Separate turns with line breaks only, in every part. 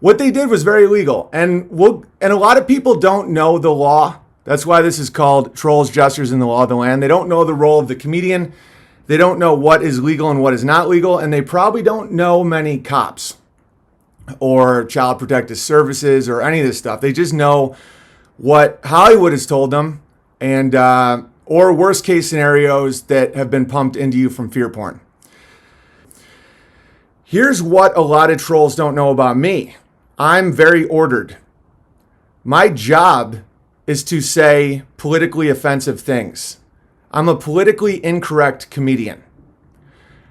What they did was very illegal. And a lot of people don't know the law. That's why this is called Trolls, Jesters, and the Law of the Land. They don't know the role of the comedian. They don't know what is legal and what is not legal. And they probably don't know many cops or child protective services or any of this stuff. They just know what Hollywood has told them, and or worst case scenarios that have been pumped into you from fear porn. Here's what a lot of trolls don't know about me. I'm very ordered. My job is to say politically offensive things. I'm a politically incorrect comedian.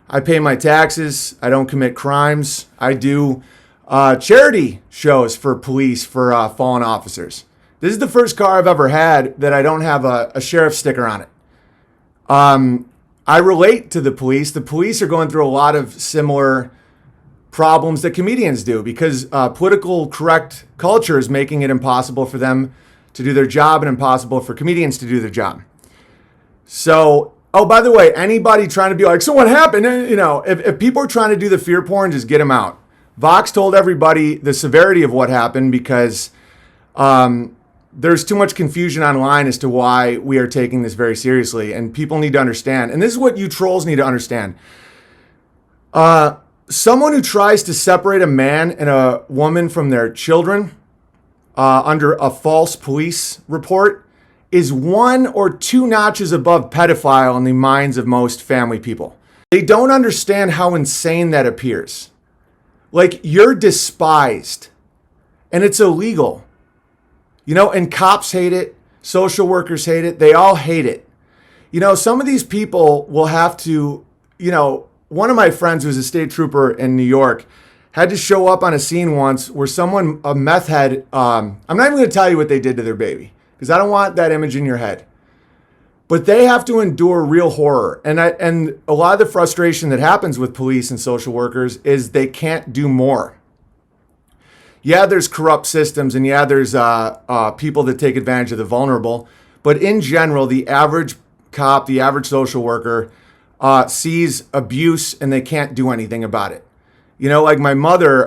I pay my taxes. I don't commit crimes. I do charity shows for police for fallen officers. This is the first car I've ever had that I don't have a sheriff sticker on it. I relate to the police. The police are going through a lot of similar problems that comedians do because political correct culture is making it impossible for them to do their job and impossible for comedians to do their job. So, oh, by the way, anybody trying to be like, so what happened? You know, if people are trying to do the fear porn, just get them out. Vox told everybody the severity of what happened because there's too much confusion online as to why we are taking this very seriously, and people need to understand. And this is what you trolls need to understand. Someone who tries to separate a man and a woman from their children under a false police report is 1 or 2 notches above pedophile in the minds of most family people. They don't understand how insane that appears. Like, you're despised, and it's illegal. You know, and cops hate it. Social workers hate it. They all hate it. You know, some of these people will have to, you know, one of my friends who's a state trooper in New York had to show up on a scene once where someone, a meth head, I'm not even going to tell you what they did to their baby because I don't want that image in your head. But they have to endure real horror. And a lot of the frustration that happens with police and social workers is they can't do more. Yeah, there's corrupt systems, and yeah, there's people that take advantage of the vulnerable. But in general, the average cop, the average social worker sees abuse, and they can't do anything about it. You know, like my mother,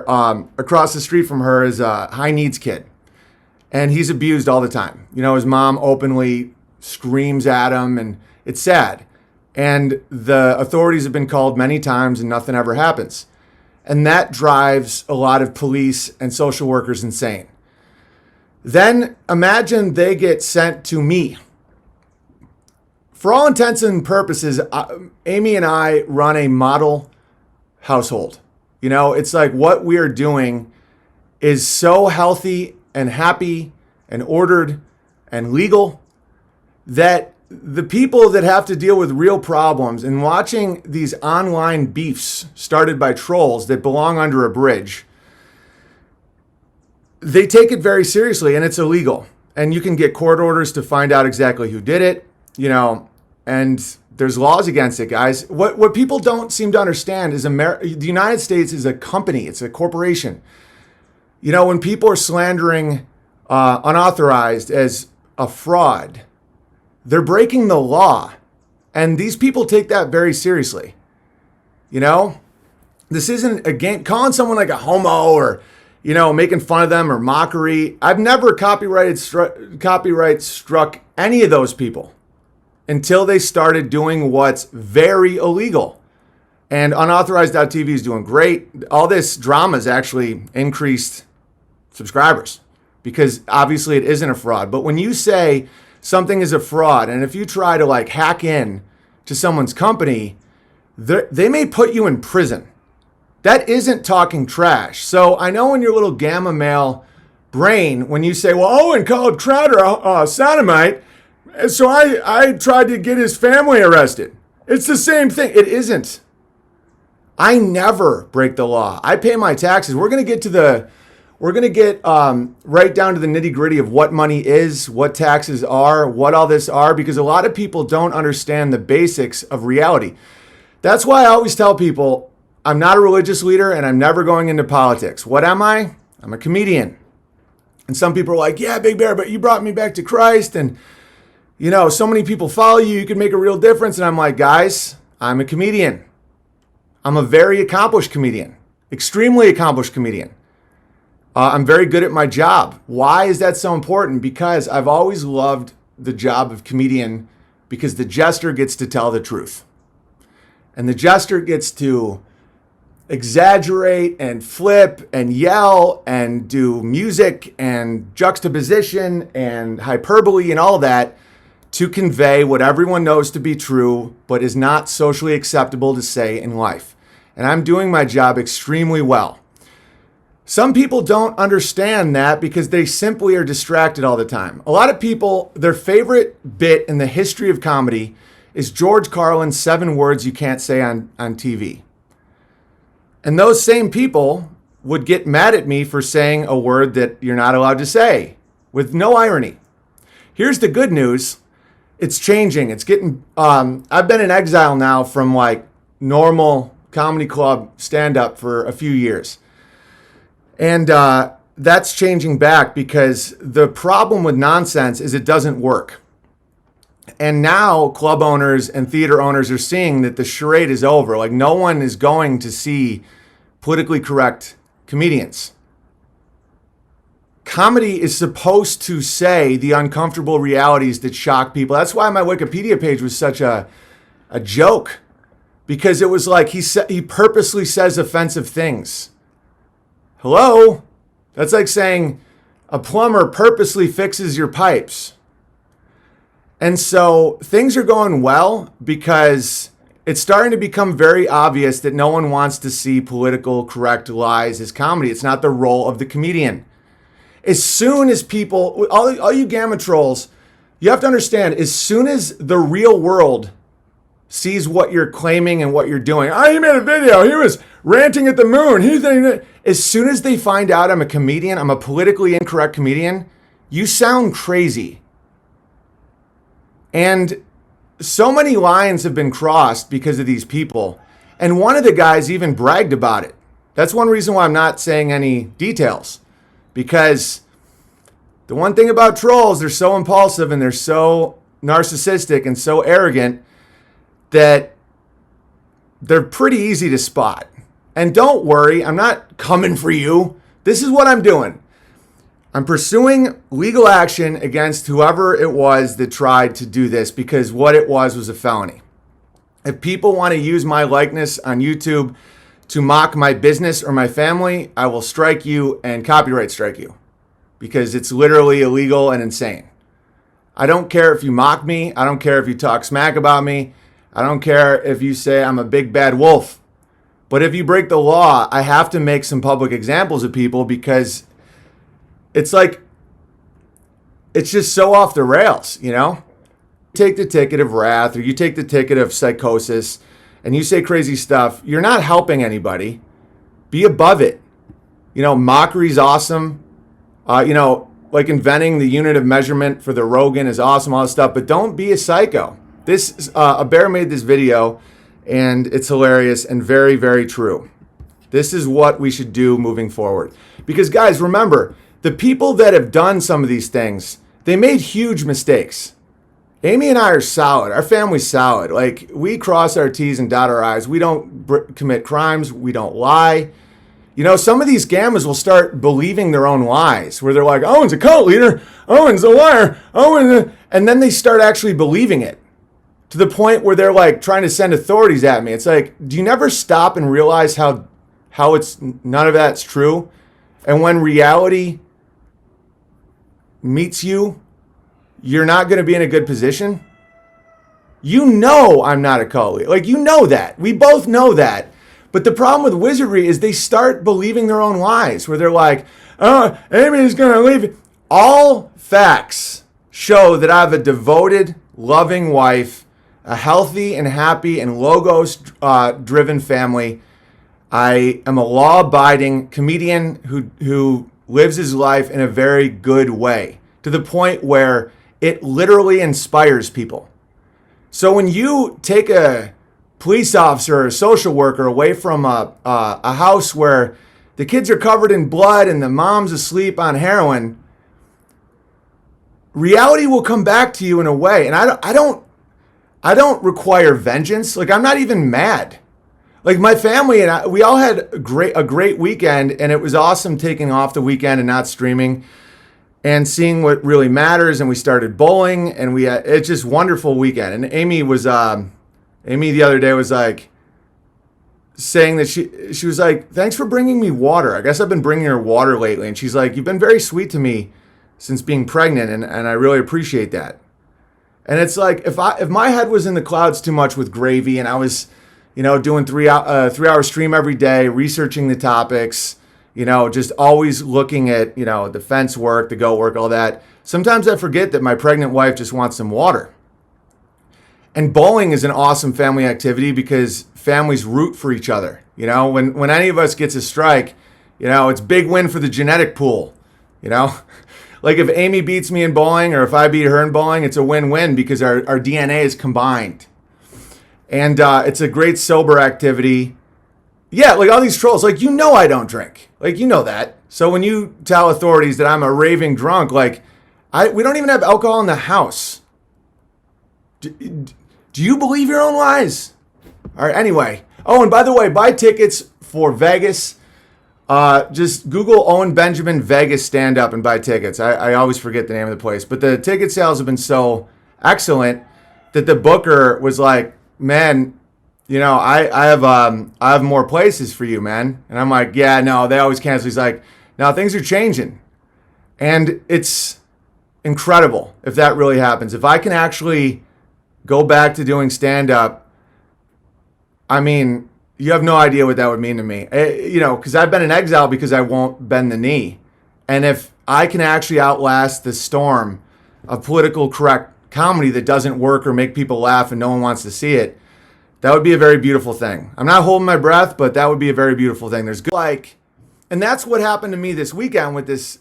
across the street from her is a high needs kid, and he's abused all the time. You know, his mom openly screams at him, and it's sad. And the authorities have been called many times, and nothing ever happens. And that drives a lot of police and social workers insane. Then imagine they get sent to me. For all intents and purposes, Amy and I run a model household. You know, it's like what we are doing is so healthy and happy and ordered and legal that the people that have to deal with real problems and watching these online beefs started by trolls that belong under a bridge, they take it very seriously, and it's illegal. And you can get court orders to find out exactly who did it, you know, and there's laws against it, guys. What people don't seem to understand is the United States is a company. It's a corporation. You know, when people are slandering unauthorized as a fraud, they're breaking the law, and these people take that very seriously. You know, this isn't a game. Calling someone like a homo or, you know, making fun of them or mockery. I've never copyright struck any of those people until they started doing what's very illegal. And unauthorized.tv is doing great. All this drama has actually increased subscribers because obviously it isn't a fraud. But when you say something is a fraud, and if you try to like hack in to someone's company, they may put you in prison. That isn't talking trash. So I know in your little gamma male brain, when you say, well, Owen called Crowder a sodomite, so I tried to get his family arrested. It's the same thing. It isn't. I never break the law. I pay my taxes. We're going to get right down to the nitty gritty of what money is, what taxes are, what all this are, because a lot of people don't understand the basics of reality. That's why I always tell people I'm not a religious leader and I'm never going into politics. What am I? I'm a comedian. And some people are like, yeah, Big Bear, but you brought me back to Christ. And, you know, so many people follow you, you can make a real difference. And I'm like, guys, I'm a comedian. I'm a very accomplished comedian, extremely accomplished comedian. I'm very good at my job. Why is that so important? Because I've always loved the job of comedian, because the jester gets to tell the truth. And the jester gets to exaggerate and flip and yell and do music and juxtaposition and hyperbole and all that to convey what everyone knows to be true, but is not socially acceptable to say in life. And I'm doing my job extremely well. Some people don't understand that because they simply are distracted all the time. A lot of people, their favorite bit in the history of comedy is George Carlin's 7 words you can't say on TV. And those same people would get mad at me for saying a word that you're not allowed to say, with no irony. Here's the good news. It's changing. It's getting, I've been in exile now from like normal comedy club stand-up for a few years. And that's changing back because the problem with nonsense is it doesn't work. And now club owners and theater owners are seeing that the charade is over. Like, no one is going to see politically correct comedians. Comedy is supposed to say the uncomfortable realities that shock people. That's why my Wikipedia page was such a joke, because it was like he purposely says offensive things. Hello? That's like saying a plumber purposely fixes your pipes. And so things are going well because it's starting to become very obvious that no one wants to see political correct lies as comedy. It's not the role of the comedian. As soon as people, all you gamma trolls, you have to understand, as soon as the real world sees what you're claiming and what you're doing. Oh, he made a video. He was ranting at the moon. He's that. As soon as they find out I'm a comedian, I'm a politically incorrect comedian, you sound crazy. And so many lines have been crossed because of these people. And one of the guys even bragged about it. That's one reason why I'm not saying any details. Because the one thing about trolls, they're so impulsive and they're so narcissistic and so arrogant that they're pretty easy to spot. And don't worry, I'm not coming for you. This is what I'm doing. I'm pursuing legal action against whoever it was that tried to do this, because what it was a felony. If people want to use my likeness on YouTube to mock my business or my family, I will strike you and copyright strike you, because it's literally illegal and insane. I don't care if you mock me. I don't care if you talk smack about me. I don't care if you say I'm a big bad wolf. But if you break the law, I have to make some public examples of people, because it's like, it's just so off the rails, you know? Take the ticket of wrath, or you take the ticket of psychosis, and you say crazy stuff. You're not helping anybody. Be above it. You know, mockery's awesome. Like inventing the unit of measurement for the Rogan is awesome, all this stuff, but don't be a psycho. A bear made this video, and it's hilarious and very, very true. This is what we should do moving forward. Because guys, remember, the people that have done some of these things, they made huge mistakes. Amy and I are solid. Our family's solid. Like, we cross our T's and dot our I's. We don't commit crimes. We don't lie. You know, some of these gammas will start believing their own lies, where they're like, Owen's a cult leader. Owen's a liar. And then they start actually believing it, to the point where they're like trying to send authorities at me. It's like, do you never stop and realize how it's none of that's true? And when reality meets you, you're not going to be in a good position. You know I'm not a cult leader. Like, you know that. We both know that. But the problem with wizardry is they start believing their own lies, where they're like, oh, Amy's going to leave. All facts show that I have a devoted, loving wife, a healthy and happy and logos-driven family. I am a law-abiding comedian who lives his life in a very good way, to the point where it literally inspires people. So when you take a police officer or a social worker away from a house where the kids are covered in blood and the mom's asleep on heroin, reality will come back to you in a way. And I don't require vengeance. Like, I'm not even mad. Like my family and I, we all had a great weekend, and it was awesome taking off the weekend and not streaming and seeing what really matters. And we started bowling, and we had, it's just wonderful weekend. And Amy the other day was like saying that she was like, thanks for bringing me water. I guess I've been bringing her water lately. And she's like, you've been very sweet to me since being pregnant, and I really appreciate that. And it's like, if my head was in the clouds too much with gravy, and I was, doing 3 hour stream every day, researching the topics, just always looking at, the fence work, the goat work, all that. Sometimes I forget that my pregnant wife just wants some water. And bowling is an awesome family activity because families root for each other. When any of us gets a strike, it's big win for the genetic pool. Like if Amy beats me in bowling or if I beat her in bowling, it's a win-win because our DNA is combined. And it's a great sober activity. Yeah, like all these trolls, like, I don't drink. Like, that. So when you tell authorities that I'm a raving drunk, like, we don't even have alcohol in the house. Do you believe your own lies? All right, anyway. Oh, and by the way, buy tickets for Vegas. Just Google Owen Benjamin Vegas stand-up and buy tickets. I always forget the name of the place. But the ticket sales have been so excellent that the booker was like, man, I have more places for you, man. And I'm like, yeah, no, they always cancel. He's like, no, things are changing. And it's incredible if that really happens. If I can actually go back to doing stand-up, I mean, you have no idea what that would mean to me. Because I've been in exile because I won't bend the knee. And if I can actually outlast the storm of political correct comedy that doesn't work or make people laugh and no one wants to see it, that would be a very beautiful thing. I'm not holding my breath, but that would be a very beautiful thing. And that's what happened to me this weekend with this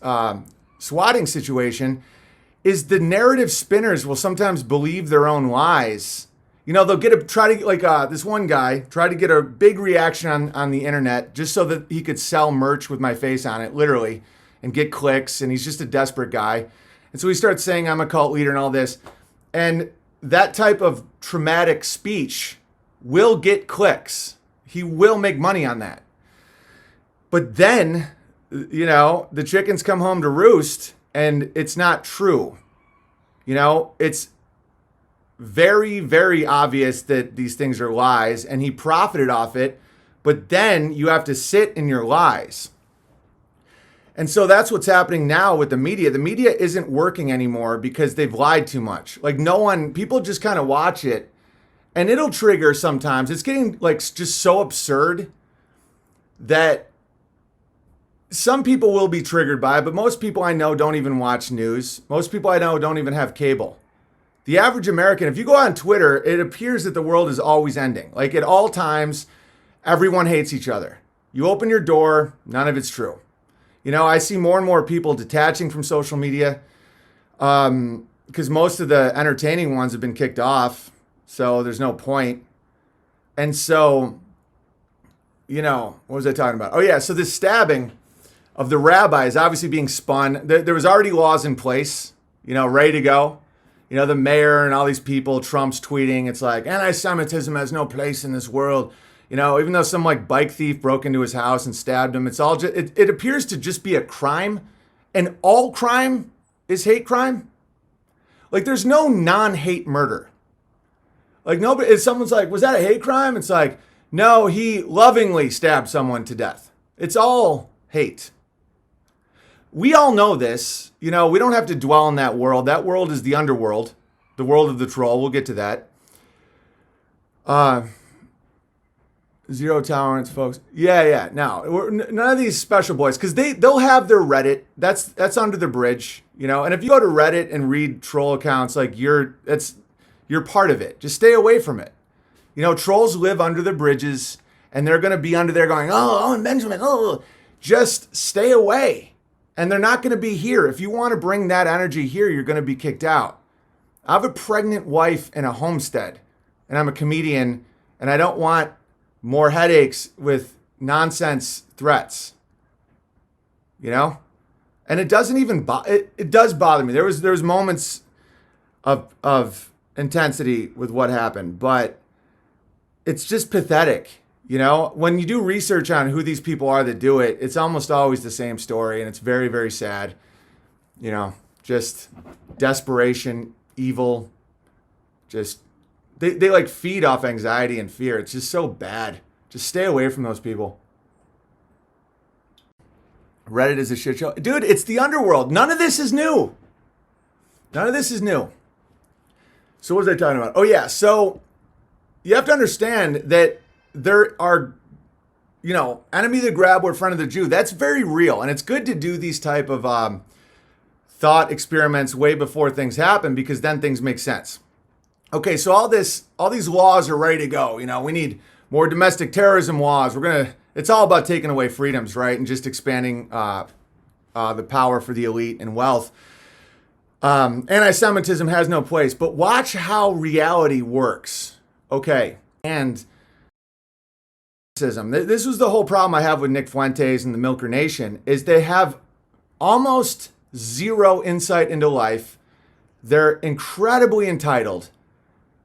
swatting situation, is the narrative spinners will sometimes believe their own lies. They'll this one guy tried to get a big reaction on the internet just so that he could sell merch with my face on it, literally, and get clicks. And he's just a desperate guy. And so he starts saying I'm a cult leader and all this. And that type of traumatic speech will get clicks. He will make money on that. But then, the chickens come home to roost and it's not true. It's very, very obvious that these things are lies and he profited off it. But then you have to sit in your lies. And so that's what's happening now with the media. The media isn't working anymore because they've lied too much. Like people just kind of watch it and it'll trigger sometimes. It's getting just so absurd that some people will be triggered by it, but most people I know don't even watch news. Most people I know don't even have cable. The average American, if you go on Twitter, it appears that the world is always ending. Like at all times, everyone hates each other. You open your door, none of it's true. I see more and more people detaching from social media because most of the entertaining ones have been kicked off. So there's no point. And so, what was I talking about? Oh, yeah. So this stabbing of the rabbi is obviously being spun. There was already laws in place, ready to go. The mayor and all these people, Trump's tweeting. It's like anti-Semitism has no place in this world. Even though some bike thief broke into his house and stabbed him, it's all just, it appears to just be a crime. And all crime is hate crime. Like there's no non-hate murder. Like nobody, if someone's like, was that a hate crime? It's like, no, he lovingly stabbed someone to death. It's all hate. We all know this. We don't have to dwell in that world. That world is the underworld, the world of the troll. We'll get to that. Zero tolerance, folks. Yeah. No, none of these special boys, because they'll have their Reddit. That's under the bridge, And if you go to Reddit and read troll accounts, you're part of it. Just stay away from it. Trolls live under the bridges, and they're going to be under there going, oh, Owen Benjamin, oh. Just stay away. And they're not going to be here. If you want to bring that energy here, you're going to be kicked out. I have a pregnant wife and a homestead, and I'm a comedian, and I don't want more headaches with nonsense threats. And it doesn't even it does bother me. There was moments of intensity with what happened, but it's just pathetic. You know, when you do research on who these people are that do it, it's almost always the same story, and it's very, very sad. You know, just desperation, evil, just they like feed off anxiety and fear. It's just so bad. Just stay away from those people. Reddit is a shit show. Dude, it's the underworld. None of this is new. None of this is new. So what was I talking about? Oh yeah, so you have to understand that there are, you know, enemy of the grab or friend of the Jew. That's very real. And it's good to do these type of thought experiments way before things happen, because then things make sense. Okay, so all these laws are ready to go. You know, we need more domestic terrorism laws. It's all about taking away freedoms, right? And just expanding the power for the elite and wealth. Anti-Semitism has no place, but watch how reality works. Okay, and this was the whole problem I have with Nick Fuentes and the Milker Nation, is they have almost zero insight into life. They're incredibly entitled.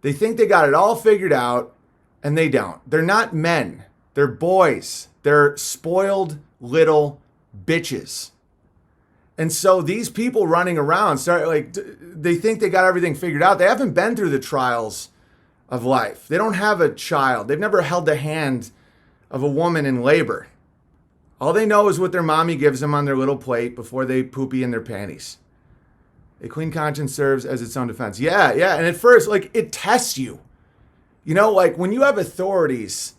They think they got it all figured out, and they don't. They're not men. They're boys. They're spoiled little bitches. And so these people running around they think they got everything figured out. They haven't been through the trials of life. They don't have a child. They've never held the hand of a woman in labor. All they know is what their mommy gives them on their little plate before they poopy in their panties. A clean conscience serves as its own defense. Yeah. And at first, it tests you. You know, when you have authorities,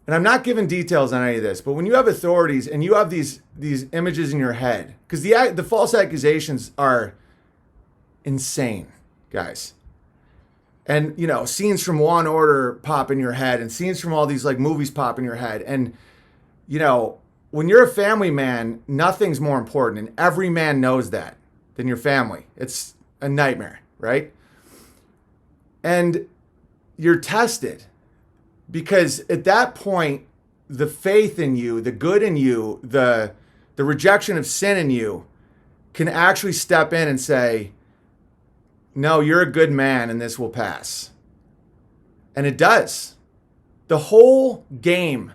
and I'm not giving details on any of this, but when you have authorities and you have these images in your head, because the false accusations are insane, guys. And, you know, scenes from Law and Order pop in your head, and scenes from all these movies pop in your head. And, you know, when you're a family man, nothing's more important. And every man knows that than your family. It's a nightmare, right? And you're tested, because at that point, the faith in you, the good in you, the rejection of sin in you can actually step in and say, no, you're a good man and this will pass. And it does. The whole game.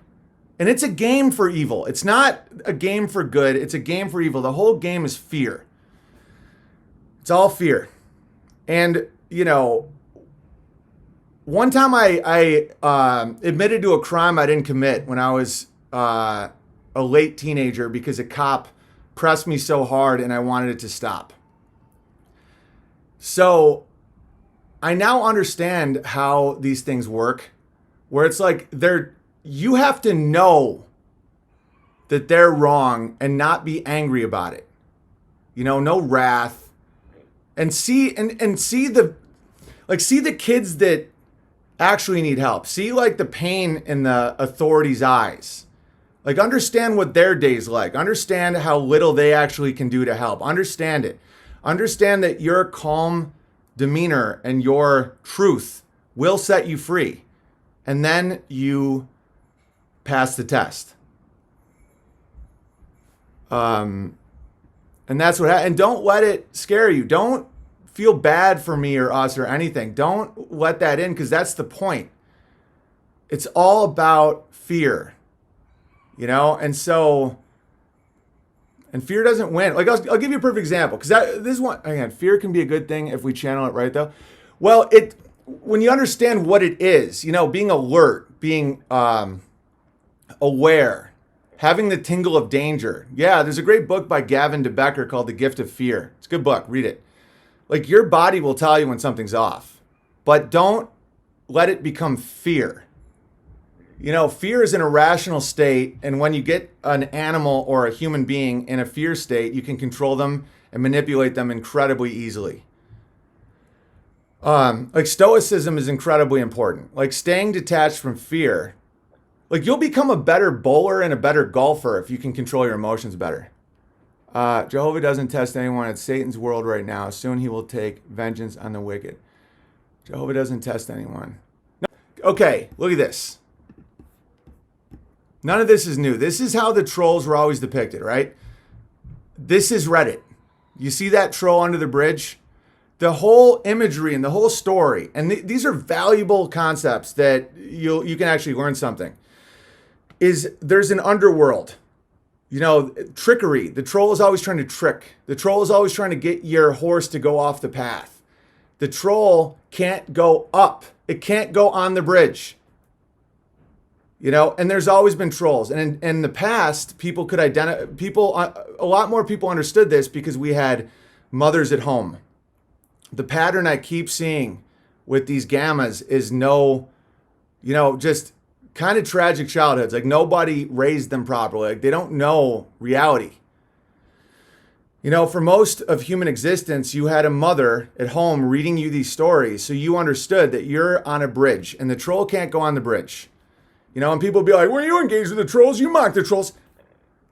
And it's a game for evil. It's not a game for good. It's a game for evil. The whole game is fear. It's all fear. And, you know, one time I admitted to a crime I didn't commit when I was a late teenager, because a cop pressed me so hard and I wanted it to stop. So I now understand how these things work, where it's you have to know that they're wrong and not be angry about it. You know, no wrath. And see the kids that actually need help. See the pain in the authorities' eyes. Understand what their day's like. Understand how little they actually can do to help. Understand it. Understand that your calm demeanor and your truth will set you free. And then you pass the test. And that's what and don't let it scare you. Don't feel bad for me or us or anything. Don't let that in, because that's the point. It's all about fear. You know? And fear doesn't win. I'll give you a perfect example, because this is one, again, fear can be a good thing if we channel it right, though. Well, when you understand what it is, you know, being alert, being aware, having the tingle of danger. Yeah, there's a great book by Gavin DeBecker called The Gift of Fear. It's a good book. Read it. Your body will tell you when something's off, but don't let it become fear. You know, fear is an irrational state, and when you get an animal or a human being in a fear state, you can control them and manipulate them incredibly easily. Stoicism is incredibly important. Staying detached from fear. You'll become a better bowler and a better golfer if you can control your emotions better. Jehovah doesn't test anyone. It's Satan's world right now. Soon he will take vengeance on the wicked. Jehovah doesn't test anyone. No. Okay, look at this. None of this is new. This is how the trolls were always depicted, right? This is Reddit. You see that troll under the bridge? the whole imagery and the whole story, and these are valuable concepts that you can actually learn something, is there's an underworld. You know, trickery. The troll is always trying to trick. The troll is always trying to get your horse to go off the path. The troll can't go up. It can't go on the bridge. You know, and there's always been trolls. And in the past, people could identify, a lot more people understood this because we had mothers at home. The pattern I keep seeing with these gammas is just kind of tragic childhoods. Like nobody raised them properly. Like they don't know reality. You know, for most of human existence, you had a mother at home reading you these stories. So you understood that you're on a bridge and the troll can't go on the bridge. You know, and people be like, well, you engage with the trolls, you mock the trolls.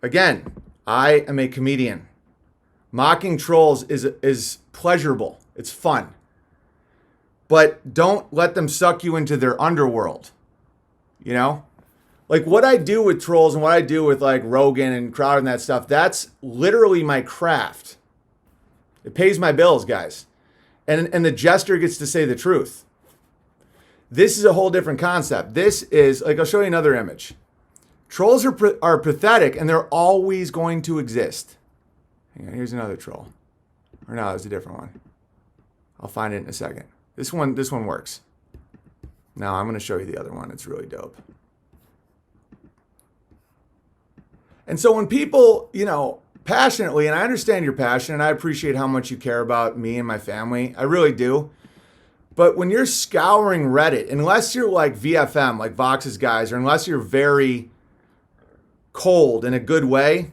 Again, I am a comedian. Mocking trolls is pleasurable. It's fun. But don't let them suck you into their underworld. You know? Like what I do with trolls and what I do with like Rogan and Crowd and that stuff, that's literally my craft. It pays my bills, guys. And the jester gets to say the truth. This is a whole different concept. This is, like, I'll show you another image. Trolls are pathetic and they're always going to exist. Hang on, here's another troll. Or no, it's a different one. I'll find it in a second. This one works. Now I'm going to show you the other one. It's really dope. And so when people, you know, passionately, and I understand your passion and I appreciate how much you care about me and my family. I really do. But when you're scouring Reddit, unless you're like VFM, like Vox's guys, or unless you're very cold in a good way,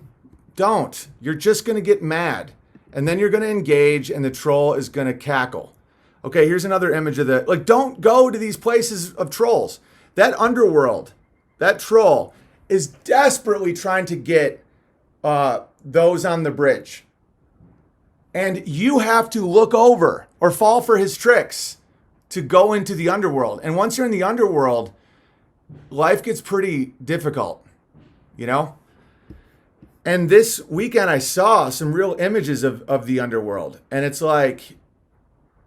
don't. You're just going to get mad. And then you're going to engage and the troll is going to cackle. Okay, here's another image of the, like, don't go to these places of trolls. That underworld, that troll is desperately trying to get those on the bridge. And you have to look over or fall for his tricks to go into the underworld. And once you're in the underworld, life gets pretty difficult, you know? And this weekend I saw some real images of the underworld. And it's like,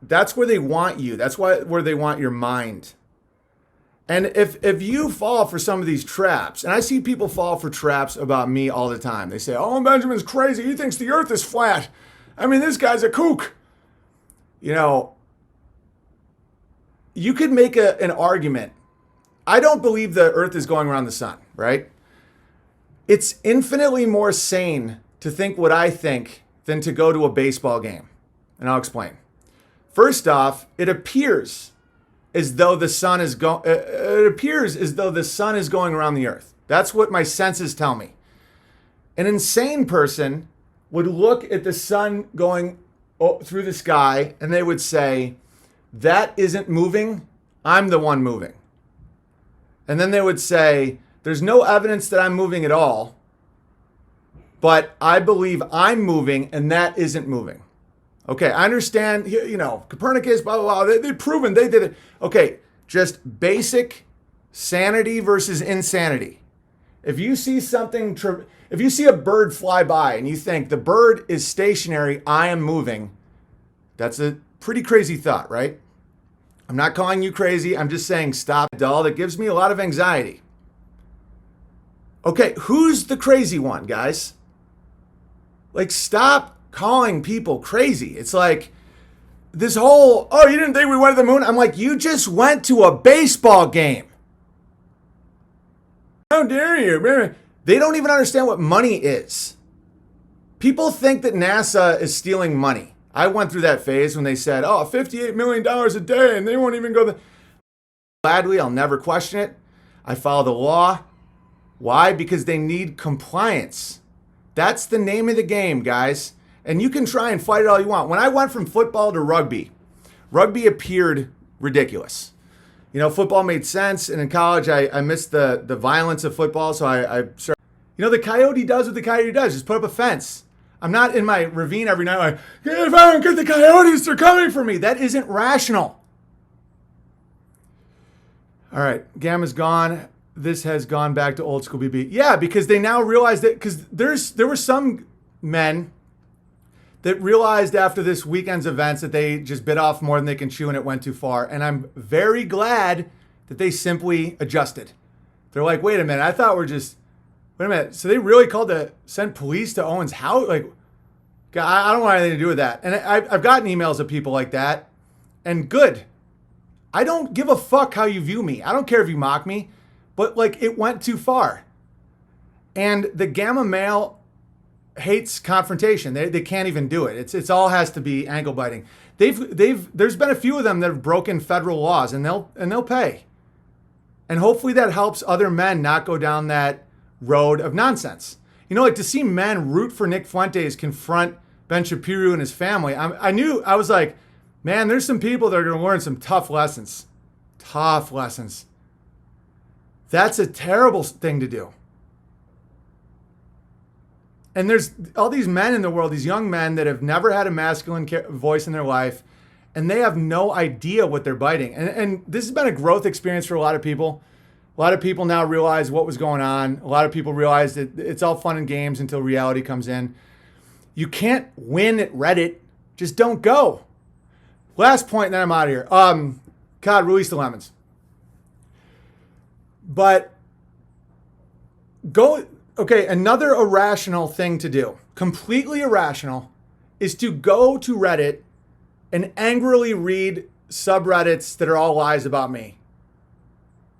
that's where they want you. That's where they want your mind. And if you fall for some of these traps, and I see people fall for traps about me all the time. They say, oh, Benjamin's crazy. He thinks the earth is flat. I mean, this guy's a kook. You know, you could make an argument. I don't believe the earth is going around the sun, right? It's infinitely more sane to think what I think than to go to a baseball game. And I'll explain. First off, it appears as though the sun is going around the earth. That's what my senses tell me. An insane person would look at the sun going through the sky and they would say, that isn't moving, I'm the one moving. And then they would say, there's no evidence that I'm moving at all, but I believe I'm moving and that isn't moving. Okay, I understand, you know, Copernicus, blah, blah, blah, they've proven they did it. Okay, just basic sanity versus insanity. If you see if you see a bird fly by and you think the bird is stationary, I am moving, that's a pretty crazy thought, right? I'm not calling you crazy. I'm just saying stop, dull. That gives me a lot of anxiety. Okay, who's the crazy one, guys? Like, stop calling people crazy. It's like this whole, oh, you didn't think we went to the moon? I'm like, you just went to a baseball game. How dare you? They don't even understand what money is. People think that NASA is stealing money. I went through that phase when they said, oh, $58 million a day, and they won't even go there. Gladly, I'll never question it. I follow the law. Why? Because they need compliance. That's the name of the game, guys. And you can try and fight it all you want. When I went from football to rugby appeared ridiculous. You know, football made sense, and in college, I missed the violence of football, so I started. You know, the coyote does what the coyote does, just put up a fence. I'm not in my ravine every night like, if I don't get the coyotes, they're coming for me. That isn't rational. All right, Gamma's gone. This has gone back to old school BB. Yeah, because they now realize that, because there were some men that realized after this weekend's events that they just bit off more than they can chew and it went too far. And I'm very glad that they simply adjusted. They're like, wait a minute, I thought we're just, wait a minute. So they really called to send police to Owen's house? Like, I don't want anything to do with that. And I've gotten emails of people like that. And good. I don't give a fuck how you view me. I don't care if you mock me. But like, it went too far. And the gamma male hates confrontation. They can't even do it. It's all has to be ankle biting. There's been a few of them that have broken federal laws, and they'll pay. And hopefully that helps other men not go down that road of nonsense. You know, like to see men root for Nick Fuentes confront Ben Shapiro and his family. I was like, man, there's some people that are going to learn some tough lessons. Tough lessons. That's a terrible thing to do. And there's all these men in the world, these young men that have never had a masculine voice in their life, and they have no idea what they're biting. And this has been a growth experience for a lot of people. A lot of people now realize what was going on. A lot of people realize that it's all fun and games until reality comes in. You can't win at Reddit. Just don't go. Last point, and then I'm out of here. God, release the lemons. But go... Okay, another irrational thing to do, completely irrational, is to go to Reddit and angrily read subreddits that are all lies about me.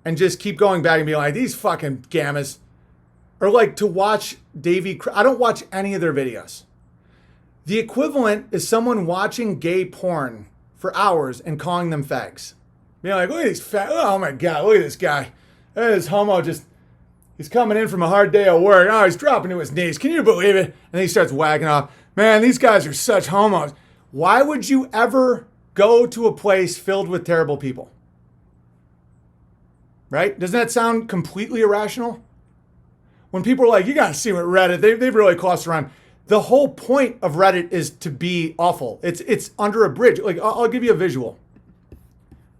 And just keep going back and be like, these fucking gammas. Or like to watch I don't watch any of their videos. The equivalent is someone watching gay porn for hours and calling them fags. Being like, look at these fags. Oh my God, look at this guy. This homo just... He's coming in from a hard day of work. Oh, he's dropping to his knees. Can you believe it? And then he starts wagging off. Man, these guys are such homos. Why would you ever go to a place filled with terrible people? Right? Doesn't that sound completely irrational? When people are like, you got to see what Reddit, they've really crossed around. The whole point of Reddit is to be awful. It's under a bridge. Like, I'll give you a visual.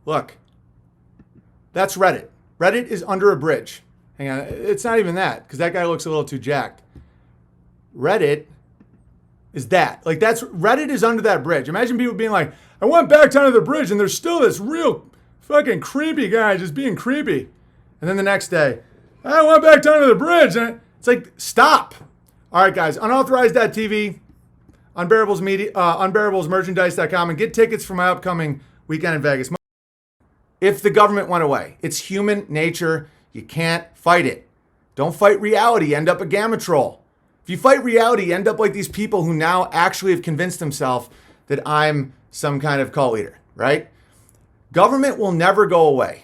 Look, that's Reddit. Reddit is under a bridge. Hang on, it's not even that, because that guy looks a little too jacked. Reddit is that. Like, Reddit is under that bridge. Imagine people being like, I went back down to the bridge and there's still this real fucking creepy guy just being creepy. And then the next day, I went back down to the bridge. And it's like, stop. All right, guys, unauthorized.tv, unbearablesmerchandise.com, and get tickets for my upcoming weekend in Vegas. If the government went away, it's human nature. You can't fight it. Don't fight reality, end up a gamma troll. If you fight reality, you end up like these people who now actually have convinced themselves that I'm some kind of cult leader, right? Government will never go away.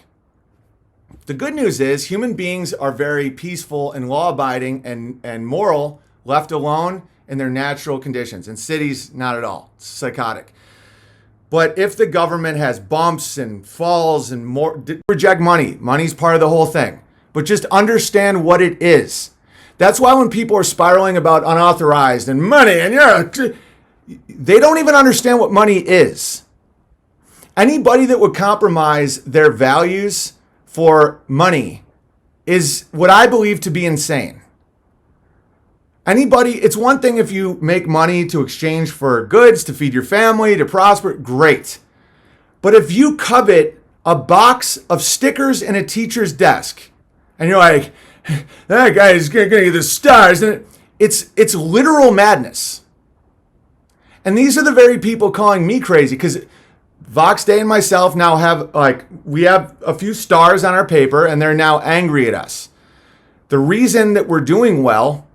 The good news is human beings are very peaceful and law-abiding and moral, left alone in their natural conditions. In cities, not at all. It's psychotic. But if the government has bumps and falls and more, reject money. Money's part of the whole thing. But just understand what it is. That's why when people are spiraling about unauthorized and money and they don't even understand what money is. Anybody that would compromise their values for money is what I believe to be insane. It's one thing if you make money to exchange for goods, to feed your family, to prosper, great. But if you covet a box of stickers in a teacher's desk, and you're like, that guy is going to get the stars, and it's literal madness. And these are the very people calling me crazy, because Vox Day and myself now we have a few stars on our paper, and they're now angry at us. The reason that we're doing well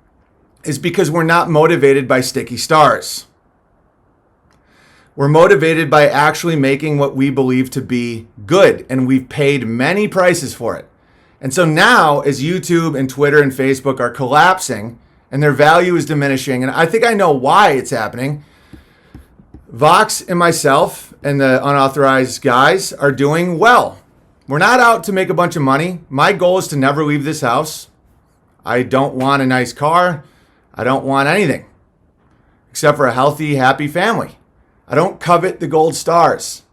is because we're not motivated by sticky stars. We're motivated by actually making what we believe to be good, and we've paid many prices for it. And so now, as YouTube and Twitter and Facebook are collapsing and their value is diminishing, and I think I know why it's happening, Vox and myself and the unauthorized guys are doing well. We're not out to make a bunch of money. My goal is to never leave this house. I don't want a nice car. I don't want anything except for a healthy, happy family. I don't covet the gold stars.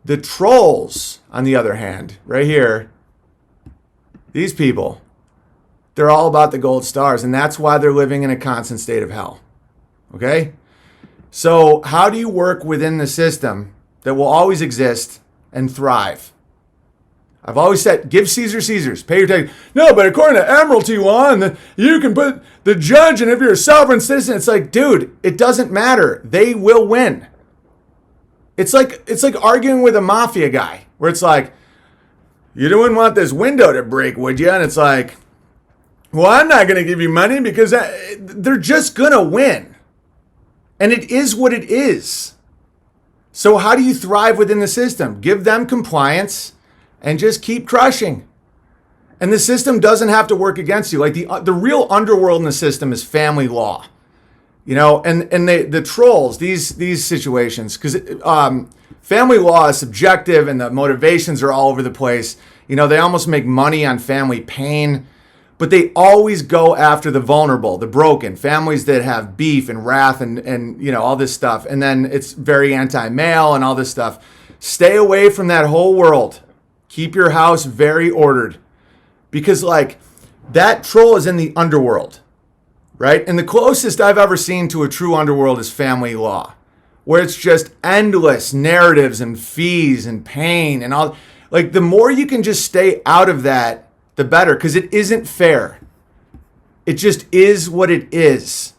The trolls, on the other hand, right here, these people, they're all about the gold stars, and that's why they're living in a constant state of hell. Okay? So how do you work within the system that will always exist and thrive? I've always said, give Caesar Caesar's, pay your tax. No, but according to Admiralty law, you can put the judge, and if you're a sovereign citizen, it's like, dude, it doesn't matter. They will win. It's like arguing with a mafia guy, where it's like, you wouldn't want this window to break, would you? And it's like, well, I'm not going to give you money because they're just going to win. And it is what it is. So how do you thrive within the system? Give them compliance and just keep crushing. And the system doesn't have to work against you. Like the real underworld in the system is family law. You know, and the trolls, these situations, because family law is subjective and the motivations are all over the place. You know, they almost make money on family pain, but they always go after the vulnerable, the broken, families that have beef and wrath and you know, all this stuff. And then it's very anti-male and all this stuff. Stay away from that whole world. Keep your house very ordered, because like that troll is in the underworld. Right? And the closest I've ever seen to a true underworld is family law, where it's just endless narratives and fees and pain and all. Like, the more you can just stay out of that, the better, because it isn't fair. It just is what it is.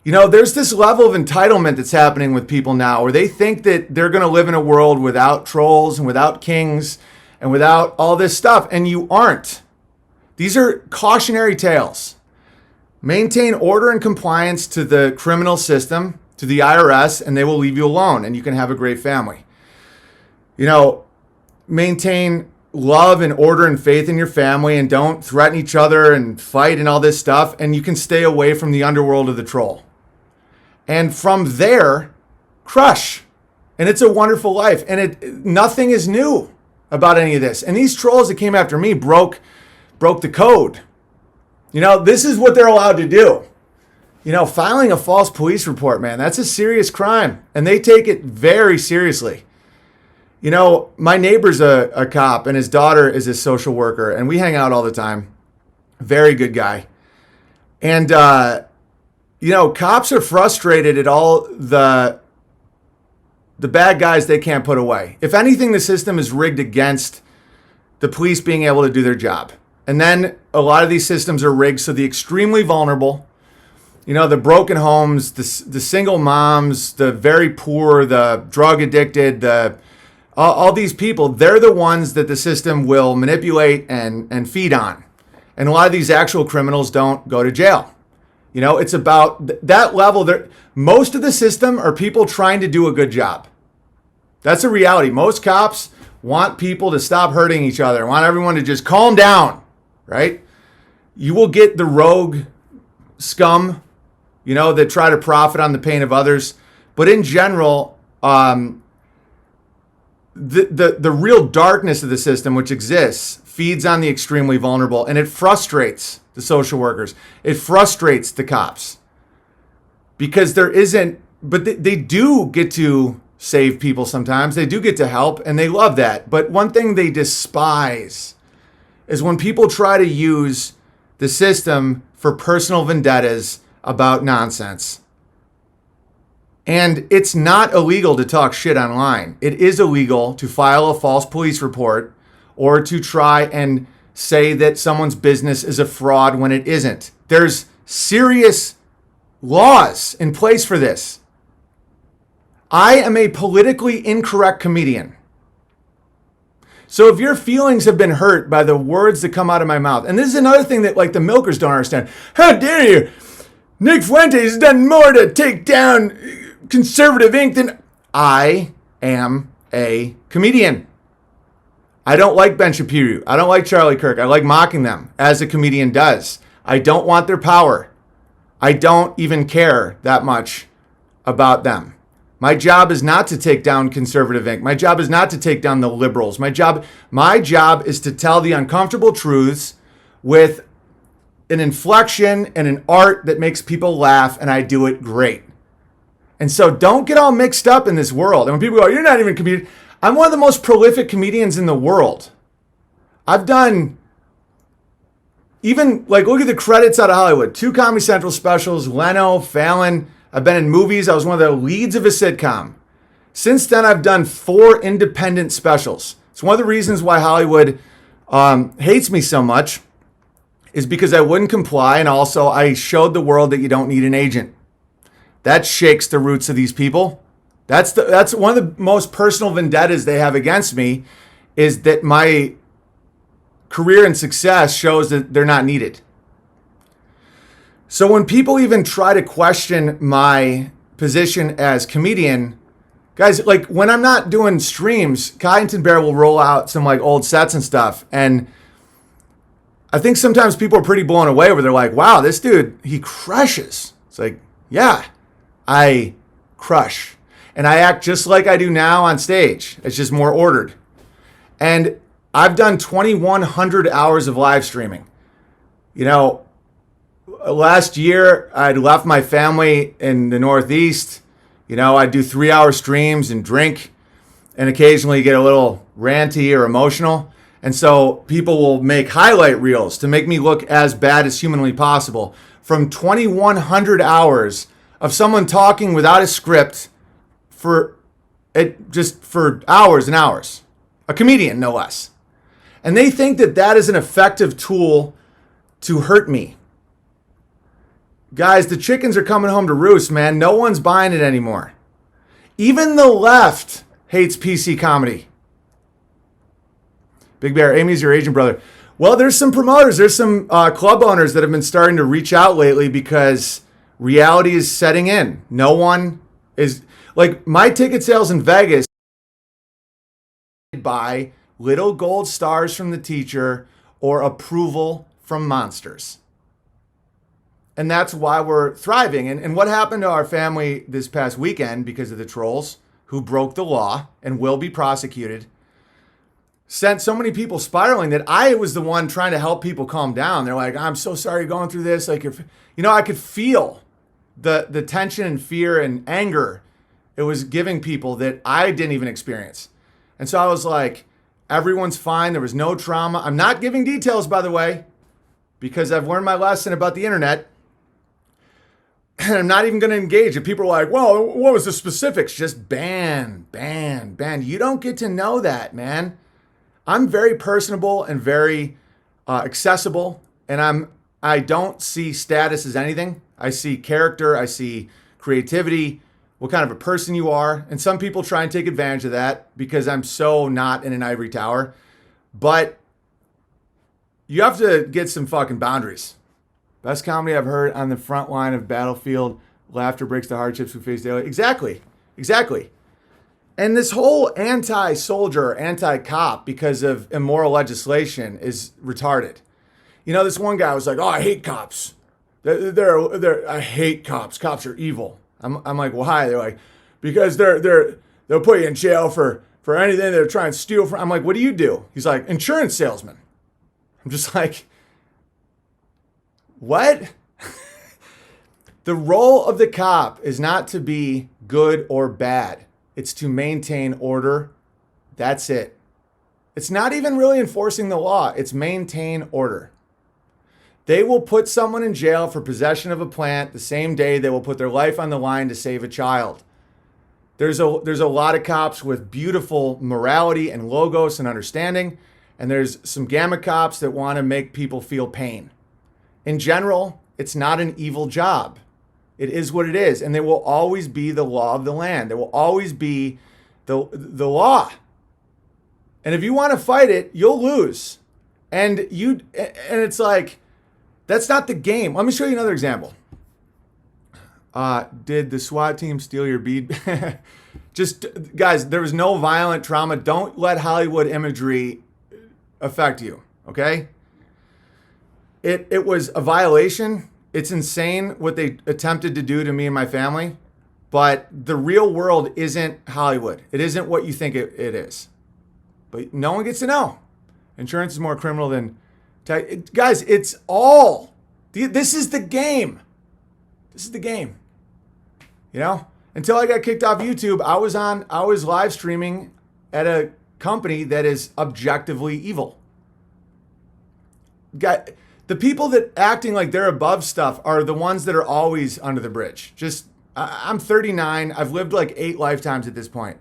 You know, there's this level of entitlement that's happening with people now, where they think that they're going to live in a world without trolls and without kings and without all this stuff, and you aren't. These are cautionary tales. Maintain order and compliance to the criminal system, to the IRS, and they will leave you alone, and you can have a great family. You know, maintain love and order and faith in your family, and don't threaten each other and fight and all this stuff, and you can stay away from the underworld of the troll. And from there, crush. And it's a wonderful life. And nothing is new about any of this. And these trolls that came after me broke the code. You know, this is what they're allowed to do. You know, filing a false police report, man, that's a serious crime. And they take it very seriously. You know, my neighbor's a cop, and his daughter is a social worker, and we hang out all the time. Very good guy. And, you know, cops are frustrated at all the bad guys they can't put away. If anything, the system is rigged against the police being able to do their job. And then a lot of these systems are rigged so the extremely vulnerable, you know, the broken homes, the single moms, the very poor, the drug addicted, all these people, they're the ones that the system will manipulate and feed on. And a lot of these actual criminals don't go to jail. You know, it's about that level. Most of the system are people trying to do a good job. That's a reality. Most cops want people to stop hurting each other, want everyone to just calm down. Right? You will get the rogue scum, you know, that try to profit on the pain of others. But in general, the real darkness of the system, which exists, feeds on the extremely vulnerable, and it frustrates the social workers. It frustrates the cops, because there isn't, but they do get to save people sometimes. They do get to help, and they love that. But one thing they despise is when people try to use the system for personal vendettas about nonsense. And it's not illegal to talk shit online. It is illegal to file a false police report or to try and say that someone's business is a fraud when it isn't. There's serious laws in place for this. I am a politically incorrect comedian. So if your feelings have been hurt by the words that come out of my mouth, and this is another thing that like the milkers don't understand. How dare you? Nick Fuentes has done more to take down conservative ink than I am a comedian. I don't like Ben Shapiro. I don't like Charlie Kirk. I like mocking them, as a comedian does. I don't want their power. I don't even care that much about them. My job is not to take down conservative ink. My job is not to take down the liberals. My job is to tell the uncomfortable truths with an inflection and an art that makes people laugh, and I do it great. And so don't get all mixed up in this world. And when people go, you're not even a comedian. I'm one of the most prolific comedians in the world. I've done, even like, look at the credits out of Hollywood. 2 Comedy Central specials, Leno, Fallon. I've been in movies. I was one of the leads of a sitcom. Since then, I've done 4 independent specials. It's one of the reasons why Hollywood hates me so much is because I wouldn't comply, and also I showed the world that you don't need an agent. That shakes the roots of these people. That's one of the most personal vendettas they have against me, is that my career and success shows that they're not needed. So when people even try to question my position as comedian, guys, like when I'm not doing streams, Kyington Bear will roll out some like old sets and stuff. And I think sometimes people are pretty blown away where they're like, wow, this dude, he crushes. It's like, yeah, I crush. And I act just like I do now on stage. It's just more ordered. And I've done 2,100 hours of live streaming. You know, last year I'd left my family in the Northeast. You know, I'd do 3-hour streams and drink and occasionally get a little ranty or emotional. And so people will make highlight reels to make me look as bad as humanly possible from 2,100 hours of someone talking without a script for hours and hours. A comedian, no less. And they think that that is an effective tool to hurt me. Guys, the chickens are coming home to roost, man. No one's buying it anymore. Even the left hates PC comedy. Big Bear, Amy's your agent, brother. Well, there's some promoters. There's some club owners that have been starting to reach out lately because reality is setting in. No one is... Like, my ticket sales in Vegas by little gold stars from the teacher or approval from monsters. And that's why we're thriving. And what happened to our family this past weekend because of the trolls who broke the law and will be prosecuted sent so many people spiraling that I was the one trying to help people calm down. They're like, I'm so sorry you're going through this. Like, if, you know, I could feel the tension and fear and anger it was giving people that I didn't even experience. And so I was like, everyone's fine. There was no trauma. I'm not giving details, by the way, because I've learned my lesson about the internet. And I'm not even going to engage. If people are like, well, what was the specifics? Just ban. You don't get to know that, man. I'm very personable and very accessible. And I don't see status as anything. I see character. I see creativity, what kind of a person you are. And some people try and take advantage of that because I'm so not in an ivory tower. But you have to get some fucking boundaries. Best comedy I've heard on the front line of battlefield. Laughter breaks the hardships we face daily. Exactly. And this whole anti-soldier, anti-cop because of immoral legislation is retarded. You know, this one guy was like, oh, I hate cops. I hate cops. Cops are evil. I'm like, why? They're like, because they'll put you in jail for anything they're trying to steal from. I'm like, what do you do? He's like, insurance salesman. I'm just like, what? The role of the cop is not to be good or bad. It's to maintain order. That's it. It's not even really enforcing the law. It's maintain order. They will put someone in jail for possession of a plant the same day they will put their life on the line to save a child. There's a lot of cops with beautiful morality and logos and understanding, and there's some gamma cops that want to make people feel pain. In general, it's not an evil job. It is what it is, and there will always be the law of the land. There will always be the law. And if you want to fight it, you'll lose. And it's like, that's not the game. Let me show you another example. Did the SWAT team steal your bead? Just, guys, there was no violent trauma. Don't let Hollywood imagery affect you, okay? It was a violation. It's insane what they attempted to do to me and my family. But the real world isn't Hollywood. It isn't what you think it is. But no one gets to know. Insurance is more criminal than... Guys, it's all... This is the game. This is the game. You know? Until I got kicked off YouTube, I was live streaming at a company that is objectively evil. The people that acting like they're above stuff are the ones that are always under the bridge. Just, I'm 39. I've lived like 8 lifetimes at this point.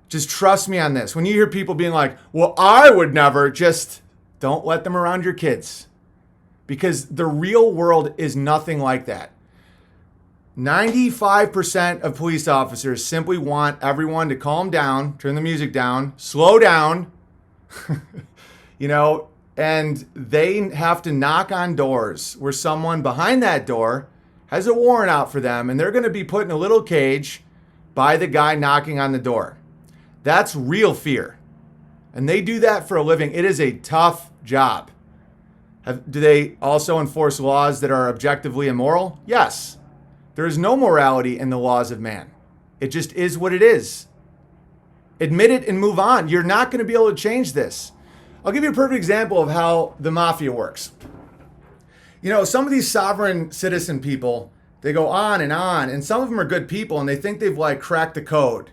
Just trust me on this. When you hear people being like, well, I would never, just don't let them around your kids. Because the real world is nothing like that. 95% of police officers simply want everyone to calm down, turn the music down, slow down, and they have to knock on doors where someone behind that door has a warrant out for them, and they're going to be put in a little cage by the guy knocking on the door. That's real fear. And they do that for a living. It is a tough job. Do they also enforce laws that are objectively immoral? Yes. There is no morality in the laws of man. It just is what it is. Admit it and move on. You're not going to be able to change this. I'll give you a perfect example of how the mafia works. Some of these sovereign citizen people, they go on, and some of them are good people, and they think they've like cracked the code.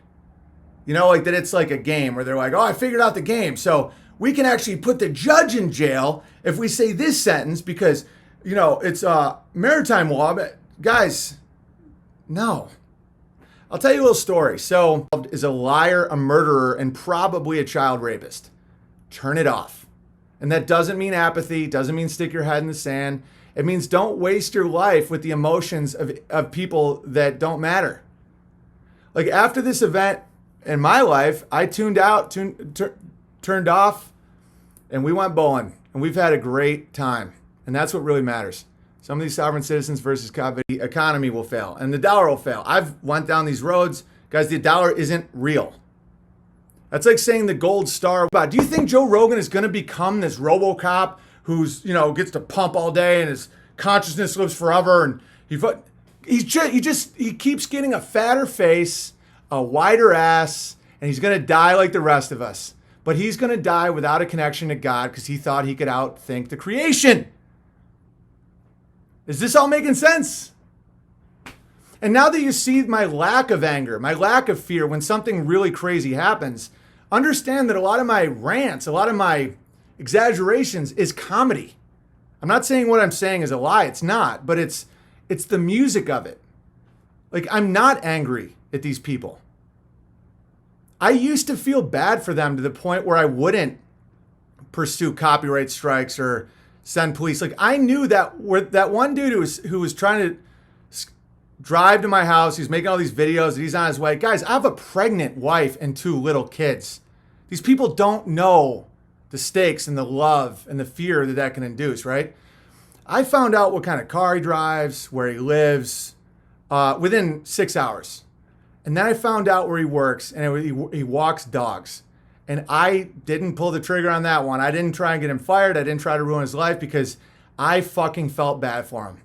Like that it's like a game where they're like, oh, I figured out the game. So we can actually put the judge in jail if we say this sentence because, it's maritime law. But guys, no. I'll tell you a little story. So is a liar, a murderer, and probably a child rapist. Turn it off. And that doesn't mean apathy, doesn't mean stick your head in the sand. It means don't waste your life with the emotions of people that don't matter. Like after this event in my life, I turned off, and we went bowling. And we've had a great time. And that's what really matters. Some of these sovereign citizens versus the economy will fail. And the dollar will fail. I've went down these roads. Guys, the dollar isn't real. That's like saying the gold star. Do you think Joe Rogan is going to become this RoboCop who's, gets to pump all day and his consciousness lives forever? And he keeps getting a fatter face, a wider ass, and he's going to die like the rest of us. But he's going to die without a connection to God because he thought he could outthink the creation. Is this all making sense? And now that you see my lack of anger, my lack of fear when something really crazy happens, understand that a lot of my rants, a lot of my exaggerations is comedy. I'm not saying what I'm saying is a lie. It's not, but it's the music of it. Like, I'm not angry at these people. I used to feel bad for them to the point where I wouldn't pursue copyright strikes or send police. Like, I knew that that one dude who was trying to drive to my house, he's making all these videos, and he's on his way. Guys, I have a pregnant wife and 2 little kids. These people don't know the stakes and the love and the fear that can induce, right? I found out what kind of car he drives, where he lives, within 6 hours. And then I found out where he works, and he walks dogs. And I didn't pull the trigger on that one. I didn't try and get him fired. I didn't try to ruin his life because I fucking felt bad for him.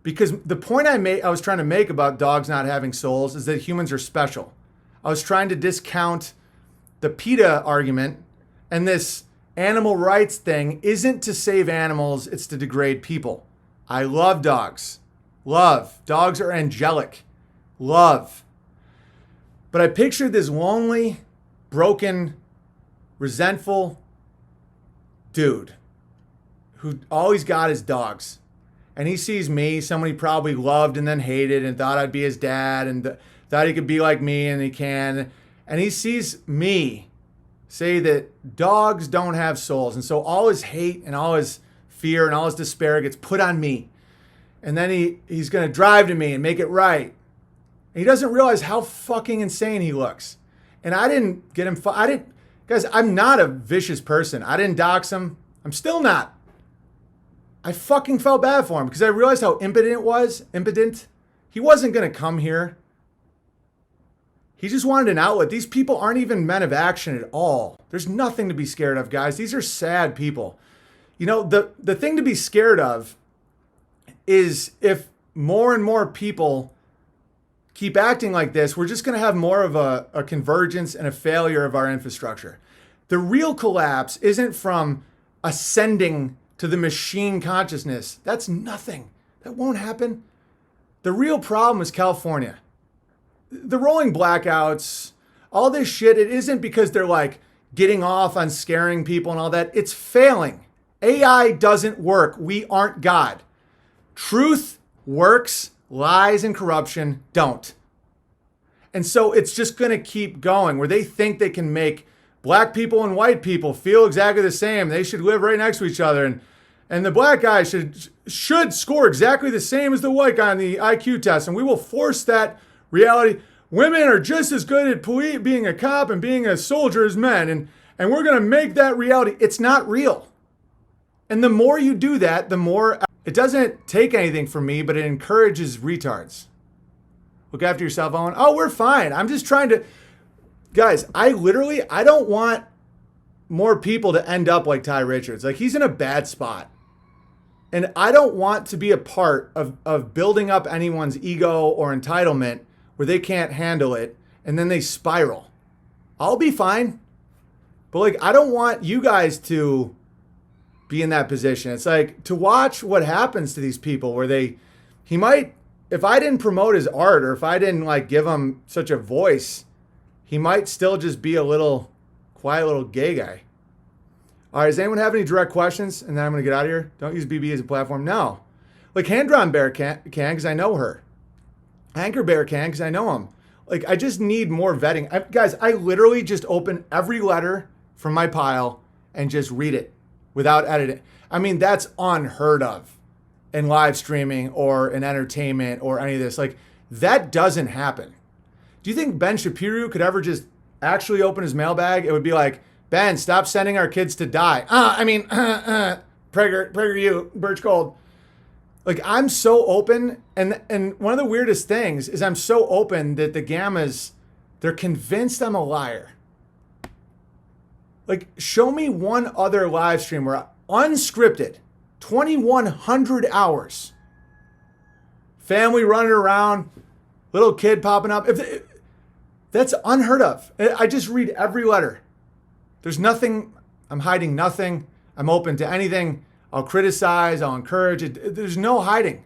Because the point I was trying to make about dogs not having souls is that humans are special. I was trying to discount the PETA argument, and this animal rights thing isn't to save animals, it's to degrade people. I love dogs. Love. Dogs are angelic. Love. But I pictured this lonely, broken, resentful dude who all he's got is dogs. And he sees me, someone he probably loved and then hated and thought I'd be his dad and thought he could be like me and he can. And he sees me say that dogs don't have souls. And so all his hate and all his fear and all his despair gets put on me. And then he's going to drive to me and make it right. And he doesn't realize how fucking insane he looks. And I didn't get him. Guys, I'm not a vicious person. I didn't dox him. I'm still not. I fucking felt bad for him because I realized how impotent it was. Impotent. He wasn't going to come here. He just wanted an outlet. These people aren't even men of action at all. There's nothing to be scared of, guys. These are sad people. You know, the thing to be scared of is if more and more people keep acting like this, we're just going to have more of a convergence and a failure of our infrastructure. The real collapse isn't from ascending to the machine consciousness. That's nothing. That won't happen. The real problem is California. The rolling blackouts, all this shit, it isn't because they're like getting off on scaring people and all that. It's failing. AI doesn't work. We aren't God. Truth works. lies and corruption don't. And so it's just going to keep going where they think they can make black people and white people feel exactly the same. They should live right next to each other. And the black guy should score exactly the same as the white guy on the IQ test. And we will force that reality. Women are just as good at being a cop and being a soldier as men. And we're going to make that reality. It's not real. And the more you do that, the more it doesn't take anything from me, but it encourages retards. Look after yourself, Owen. Oh, we're fine. I'm just trying to, guys, I don't want more people to end up like Ty Richards. Like, he's in a bad spot. And I don't want to be a part of building up anyone's ego or entitlement where they can't handle it and then they spiral. I'll be fine. But like, I don't want you guys to be in that position. It's like to watch what happens to these people where he might, if I didn't promote his art or if I didn't like give him such a voice, he might still just be a little quiet little gay guy. All right, does anyone have any direct questions? And then I'm going to get out of here. Don't use BB as a platform. No. Like Hand Drawn Bear can because I know her. Anchor Bear can because I know him. Like, I just need more vetting. Guys, I literally just open every letter from my pile and just read it without editing. I mean, that's unheard of in live streaming or in entertainment or any of this. Like, that doesn't happen. Do you think Ben Shapiro could ever just actually open his mailbag? It would be like, Ben, stop sending our kids to die. Prager you, Birch Gold. Like, I'm so open. And one of the weirdest things is I'm so open that the Gammas, they're convinced I'm a liar. Like, show me one other live stream where unscripted, 2,100 hours, family running around, little kid popping up. That's unheard of. I just read every letter. There's nothing, I'm hiding nothing. I'm open to anything. I'll criticize, I'll encourage it. There's no hiding.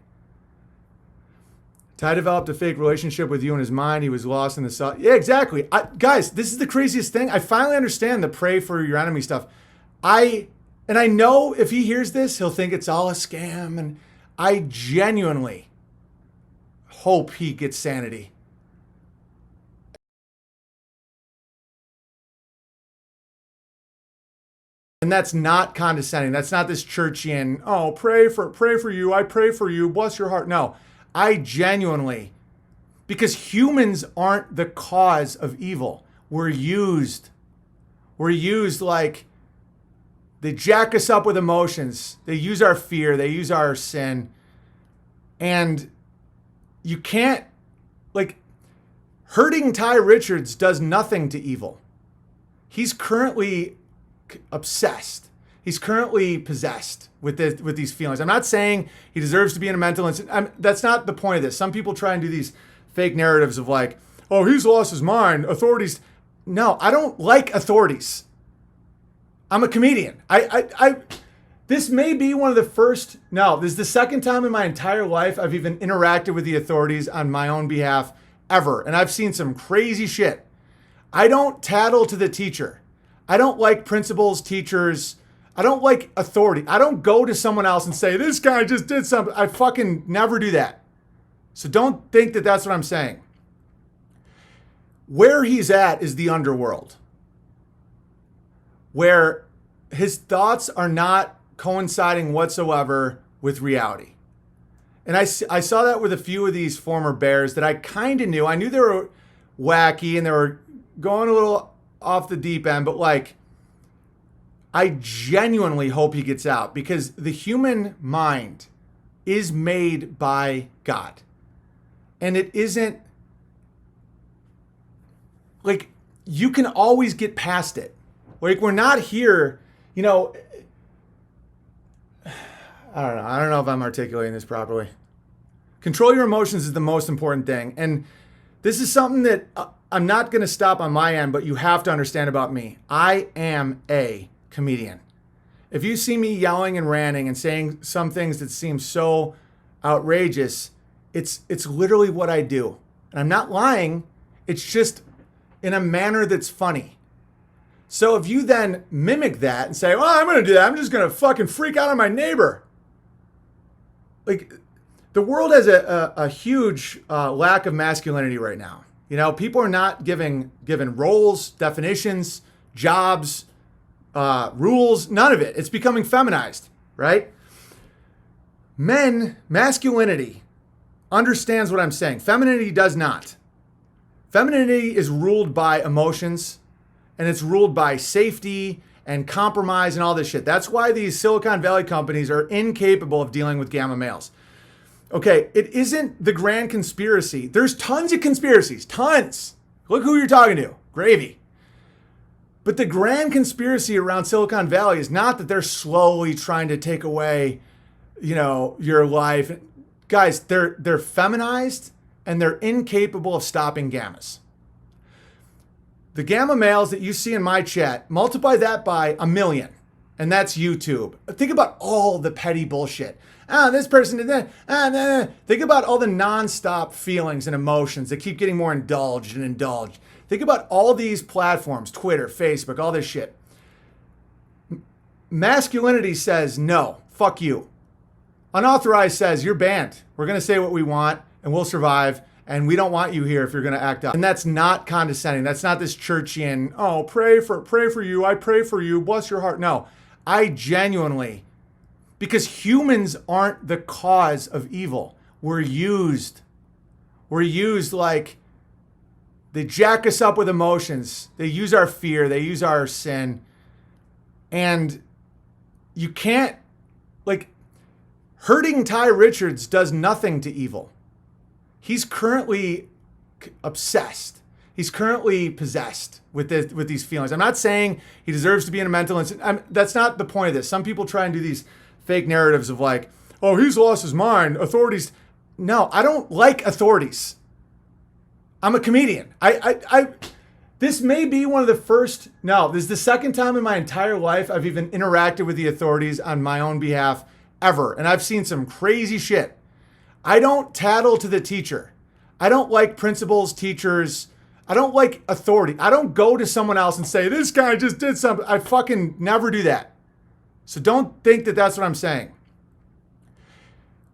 Ty developed a fake relationship with you in his mind. He was lost in the sun. Yeah, exactly. Guys, this is the craziest thing. I finally understand the pray for your enemy stuff. And I know if he hears this, he'll think it's all a scam. And I genuinely hope he gets sanity. And that's not condescending. That's not this churchian, oh, pray for you. I pray for you. Bless your heart. No, I genuinely, because humans aren't the cause of evil. We're used like they jack us up with emotions. They use our fear. They use our sin. And you can't, like, hurting Ty Richards does nothing to evil. He's currently obsessed. He's currently possessed with these feelings. I'm not saying he deserves to be in a mental institution. That's not the point of this. Some people try and do these fake narratives of like, oh, he's lost his mind. Authorities. No, I don't like authorities. I'm a comedian. This may be one of the first, no, this is the second time in my entire life I've even interacted with the authorities on my own behalf ever. And I've seen some crazy shit. I don't tattle to the teacher. I don't like principals, teachers. I don't like authority. I don't go to someone else and say, this guy just did something. I fucking never do that. So don't think that that's what I'm saying. Where he's at is the underworld, where his thoughts are not coinciding whatsoever with reality. And I saw that with a few of these former Bears that I kind of knew. I knew they were wacky and they were going a little off the deep end, but like, I genuinely hope he gets out because the human mind is made by God. And it isn't like, you can always get past it. Like, we're not here, you know, I don't know if I'm articulating this properly. Control your emotions is the most important thing. And this is something that I'm not going to stop on my end, but you have to understand about me. I am a comedian. If you see me yelling and ranting and saying some things that seem so outrageous, it's literally what I do. And I'm not lying. It's just in a manner that's funny. So if you then mimic that and say, well, I'm going to do that. I'm just going to fucking freak out on my neighbor. Like, The world has a huge lack of masculinity right now. You know, people are not given roles, definitions, jobs, rules, none of it. It's becoming feminized, right? Masculinity understands what I'm saying. Femininity does not. Femininity is ruled by emotions, and it's ruled by safety and compromise and all this shit. That's why these Silicon Valley companies are incapable of dealing with gamma males. Okay, it isn't the grand conspiracy. There's tons of conspiracies, tons. Look who you're talking to, gravy. But the grand conspiracy around Silicon Valley is not that they're slowly trying to take away, you know, your life. Guys, they're feminized and they're incapable of stopping gammas. The gamma males that you see in my chat, multiply that by 1 million, and that's YouTube. Think about all the petty bullshit. This person did that. Think about all the nonstop feelings and emotions that keep getting more indulged and indulged. Think about all these platforms, Twitter, Facebook, all this shit. Masculinity says, no, fuck you. Unauthorized says, you're banned. We're going to say what we want and we'll survive. And we don't want you here if you're going to act up. And that's not condescending. That's not this churchian, oh, pray for you. I pray for you. Bless your heart. No, I genuinely, because humans aren't the cause of evil. We're used like they jack us up with emotions. They use our fear. They use our sin. And you can't, like, hurting Ty Richards does nothing to evil. He's currently obsessed. He's currently possessed with these feelings. I'm not saying he deserves to be in a mental institution. That's not the point of this. Some people try and do these fake narratives of like, oh, he's lost his mind. Authorities. No, I don't like authorities. I'm a comedian. This may be one of the first, no, this is the second time in my entire life I've even interacted with the authorities on my own behalf ever. And I've seen some crazy shit. I don't tattle to the teacher. I don't like principals, teachers. I don't like authority. I don't go to someone else and say, this guy just did something. I fucking never do that. So don't think that that's what I'm saying.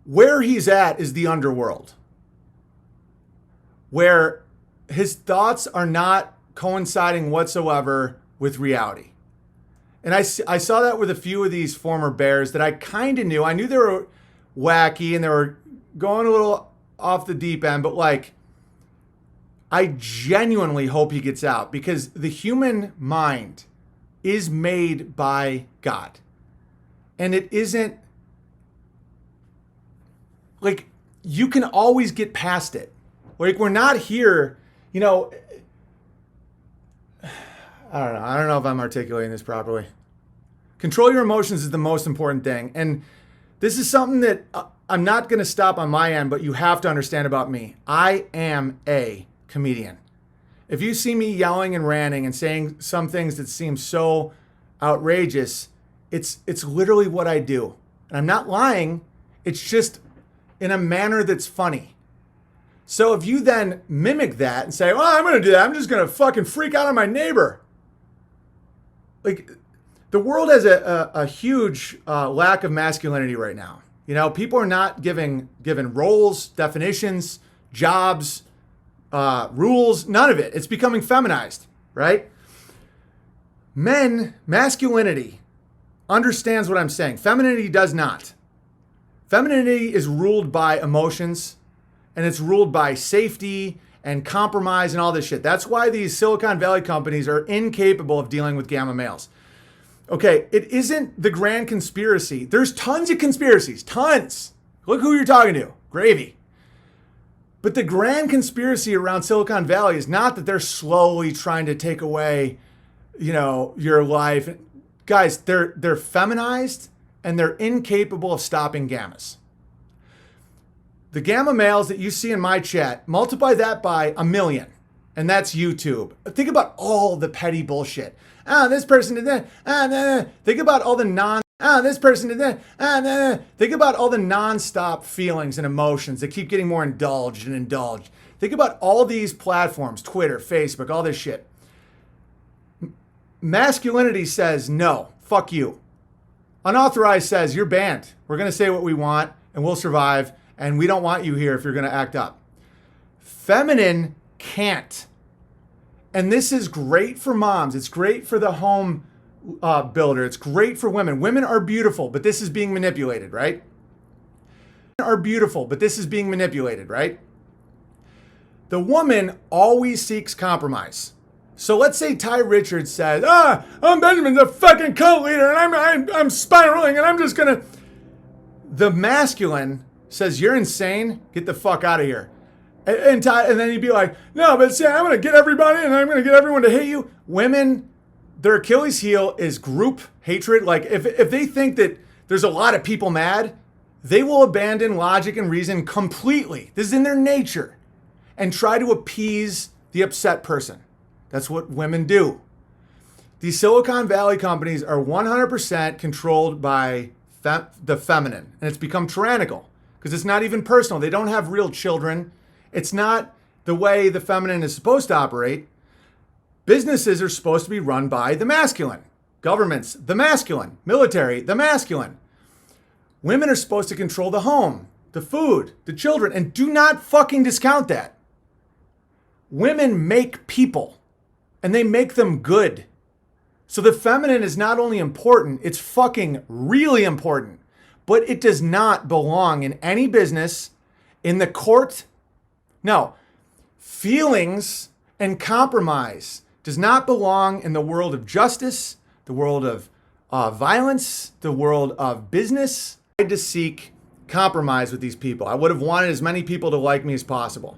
Where he's at is the underworld, where his thoughts are not coinciding whatsoever with reality. And I saw that with a few of these former Bears that I kind of knew. I knew they were wacky and they were going a little off the deep end, but like, I genuinely hope he gets out because the human mind is made by God. And it isn't like, you can always get past it. Like, we're not here, you know, I don't know if I'm articulating this properly. Control your emotions is the most important thing. And this is something that I'm not going to stop on my end, but you have to understand about me. I am a comedian. If you see me yelling and ranting and saying some things that seem so outrageous, it's literally what I do. And I'm not lying. It's just in a manner that's funny. So if you then mimic that and say, well, I'm going to do that. I'm just going to fucking freak out on my neighbor. Like, the world has a huge lack of masculinity right now. You know, people are not given roles, definitions, jobs, rules, none of it. It's becoming feminized, right? Masculinity understands what I'm saying. Femininity does not. Femininity is ruled by emotions, and it's ruled by safety and compromise and all this shit. That's why these Silicon Valley companies are incapable of dealing with gamma males. Okay, it isn't the grand conspiracy. There's tons of conspiracies, tons. Look who you're talking to, gravy. But the grand conspiracy around Silicon Valley is not that they're slowly trying to take away, you know, your life. Guys, they're feminized and they're incapable of stopping gammas. The gamma males that you see in my chat, multiply that by 1 million, and that's YouTube. Think about all the petty bullshit. This person did that. Think about all the this person did that. Think about all the nonstop feelings and emotions that keep getting more indulged and indulged. Think about all these platforms, Twitter, Facebook, all this shit. Masculinity says, no, fuck you. Unauthorized says, you're banned. We're going to say what we want and we'll survive. and we don't want you here if you're going to act up. Feminine can't. And this is great for moms. It's great for the home builder. It's great for women. Women are beautiful, but this is being manipulated, right? Women are beautiful, but this is being manipulated, right? The woman always seeks compromise. So let's say Ty Richards says, I'm Benjamin, the fucking cult leader, and I'm spiraling, and I'm just gonna. The masculine says, you're insane, get the fuck out of here. And then he'd be like, no, but see, I'm gonna get everybody, and I'm gonna get everyone to hate you. Women, their Achilles heel is group hatred. Like if they think that there's a lot of people mad, they will abandon logic and reason completely. This is in their nature. And try to appease the upset person. That's what women do. These Silicon Valley companies are 100% controlled by the feminine. And it's become tyrannical because it's not even personal. They don't have real children. It's not the way the feminine is supposed to operate. Businesses are supposed to be run by the masculine. Governments, the masculine. Military, the masculine. Women are supposed to control the home, the food, the children, and do not fucking discount that. Women make people, and they make them good. So the feminine is not only important, it's fucking really important, but it does not belong in any business, in the court. No, feelings and compromise does not belong in the world of justice, the world of violence, the world of business. I tried to seek compromise with these people. I would have wanted as many people to like me as possible.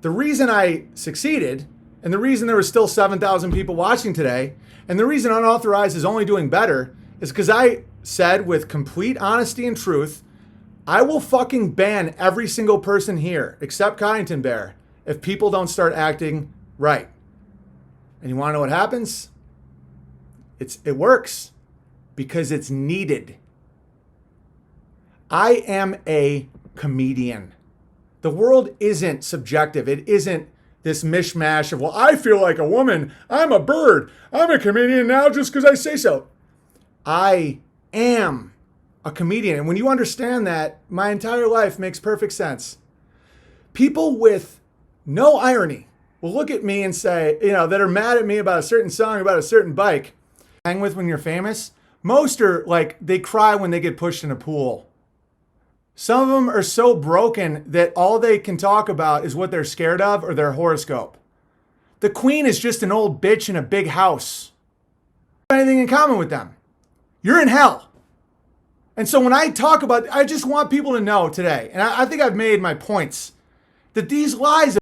The reason I succeeded, and the reason there were still 7,000 people watching today, and the reason Unauthorized is only doing better, is because I said with complete honesty and truth, I will fucking ban every single person here, except Coddington Bear, if people don't start acting right. And you want to know what happens? It works because it's needed. I am a comedian. The world isn't subjective. It isn't this mishmash of, well, I feel like a woman. I'm a bird. I'm a comedian now just because I say so. I am a comedian. And when you understand that, my entire life makes perfect sense. People with no irony will look at me and say, that are mad at me about a certain song, about a certain bike. Hang with when you're famous. Most are like, they cry when they get pushed in a pool. Some of them are so broken that all they can talk about is what they're scared of or their horoscope. The queen is just an old bitch in a big house. You don't have anything in common with them. You're in hell. And so when I talk about, I just want people to know today, and I think I've made my points, that these lies